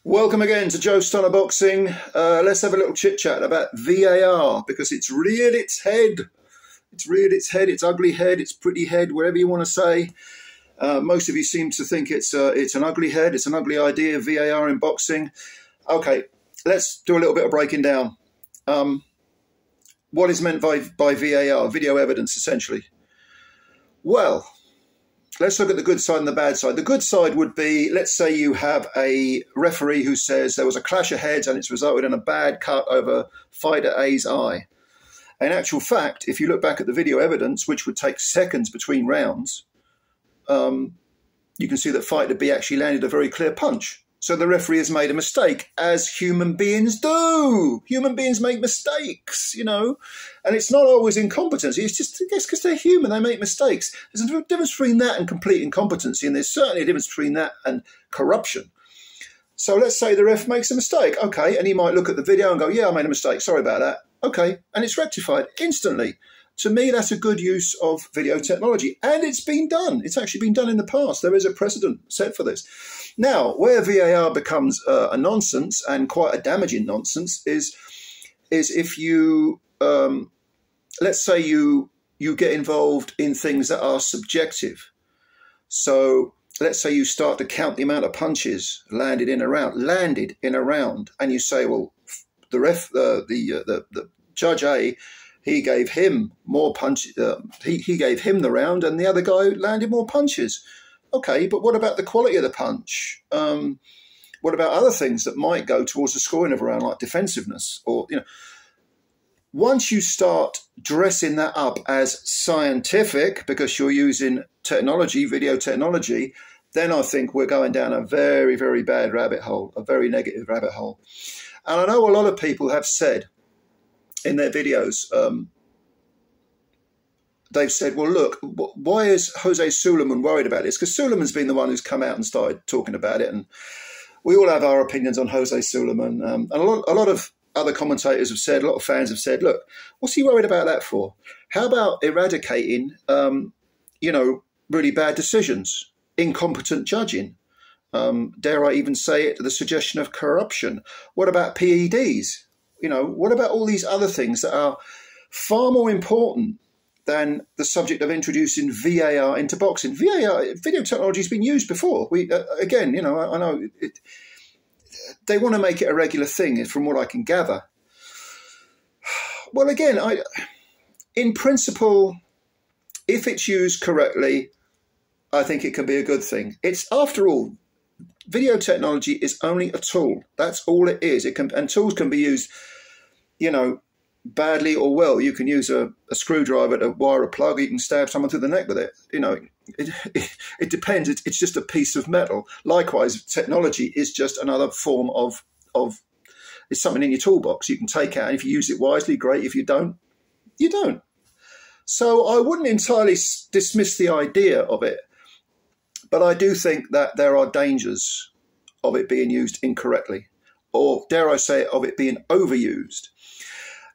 Welcome again to Joe Stunner Boxing. Let's have a little chit chat about VAR because it's reared its head. It's reared its head, its ugly head, its pretty head, whatever you want to say. Most of you seem to think it's an ugly head. It's an ugly idea, VAR in boxing. Okay, let's do a little bit of breaking down. What is meant by VAR? Video evidence, essentially. Well, let's look at the good side and the bad side. The good side would be, let's say you have a referee who says there was a clash of heads and it's resulted in a bad cut over fighter A's eye. In actual fact, if you look back at the video evidence, which would take seconds between rounds, you can see that fighter B actually landed a very clear punch. So the referee has made a mistake, as human beings do. Human beings make mistakes, you know, and it's not always incompetency. It's just because they're human, they make mistakes. There's a difference between that and complete incompetency, and there's certainly a difference between that and corruption. So let's say the ref makes a mistake, okay, and he might look at the video and go, yeah, I made a mistake, sorry about that. Okay, and it's rectified instantly. To me, that's a good use of video technology, and it's been done. It's actually been done in the past. There is a precedent set for this. Now, where VAR becomes a nonsense, and quite a damaging nonsense, is if you, let's say you get involved in things that are subjective. So let's say you start to count the amount of punches landed in a round, and you say, well, the judge A, he gave him more punches. He gave him the round, and the other guy landed more punches. Okay, but what about the quality of the punch? What about other things that might go towards the scoring of a round, like defensiveness? Or, you know, once you start dressing that up as scientific because you're using technology, video technology, then I think we're going down a very, very bad rabbit hole, a very negative rabbit hole. And I know a lot of people have said in their videos, they've said, well, look, why is Jose Suleiman worried about this? Because Suleiman's been the one who's come out and started talking about it. And we all have our opinions on Jose Suleiman. And a lot of other commentators have said, a lot of fans have said, look, what's he worried about that for? How about eradicating, you know, really bad decisions, incompetent judging? Dare I even say it, the suggestion of corruption? What about PEDs? You know, what about all these other things that are far more important than the subject of introducing VAR into boxing? VAR, video technology, has been used before. Again, you know, I know they want to make it a regular thing, from what I can gather. Well, again, in principle, if it's used correctly, I think it can be a good thing. It's, after all, video technology is only a tool. That's all it is. And tools can be used, you know, badly or well. You can use a screwdriver to wire a plug. You can stab someone through the neck with it. You know, it depends. It's just a piece of metal. Likewise, technology is just another form of it's something in your toolbox you can take out. And if you use it wisely, great. If you don't, you don't. So I wouldn't entirely dismiss the idea of it. But I do think that there are dangers of it being used incorrectly, or dare I say, of it being overused.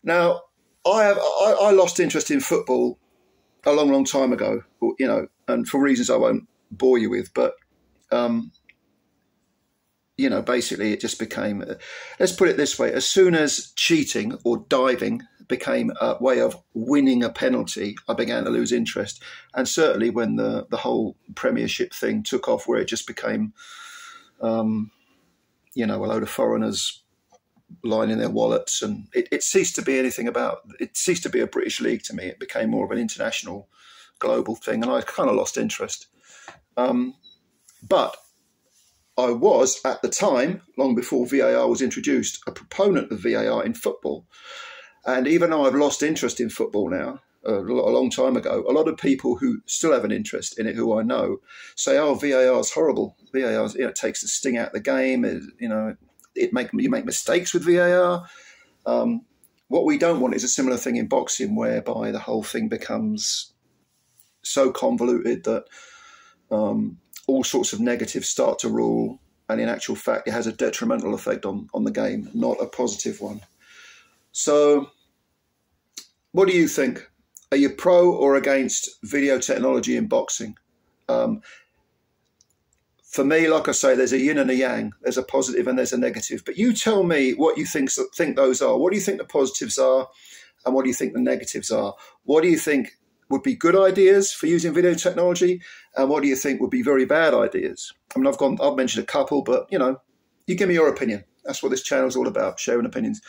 Now, I lost interest in football a long, long time ago, you know, and for reasons I won't bore you with. But, you know, basically it just became, let's put it this way, as soon as cheating or diving became a way of winning a penalty, I began to lose interest. And certainly when the whole Premiership thing took off, where it just became, you know, a load of foreigners lining their wallets, and it ceased to be anything about, it ceased to be a British league to me. It became more of an international, global thing, and I kind of lost interest. But I was, at the time, long before VAR was introduced, a proponent of VAR in football. And even though I've lost interest in football now, a long time ago, a lot of people who still have an interest in it, who I know, say, oh, VAR is horrible. VAR, you know, it takes the sting out of the game. You know, you make mistakes with VAR. What we don't want is a similar thing in boxing, whereby the whole thing becomes so convoluted that all sorts of negatives start to rule. And in actual fact, it has a detrimental effect on the game, not a positive one. So what do you think? Are you pro or against video technology in boxing? For me, like I say, there's a yin and a yang. There's a positive and there's a negative. But you tell me what you think those are. What do you think the positives are? And what do you think the negatives are? What do you think would be good ideas for using video technology? And what do you think would be very bad ideas? I mean, I've mentioned a couple, but, you know, you give me your opinion. That's what this channel is all about, sharing opinions.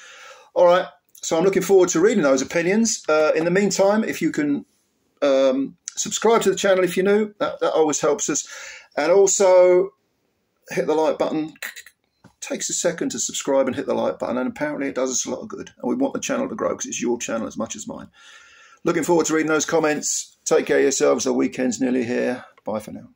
All right. So I'm looking forward to reading those opinions. In the meantime, if you can subscribe to the channel if you're new, that always helps us. And also hit the like button. It takes a second to subscribe and hit the like button, and apparently it does us a lot of good. And we want the channel to grow because it's your channel as much as mine. Looking forward to reading those comments. Take care of yourselves. The weekend's nearly here. Bye for now.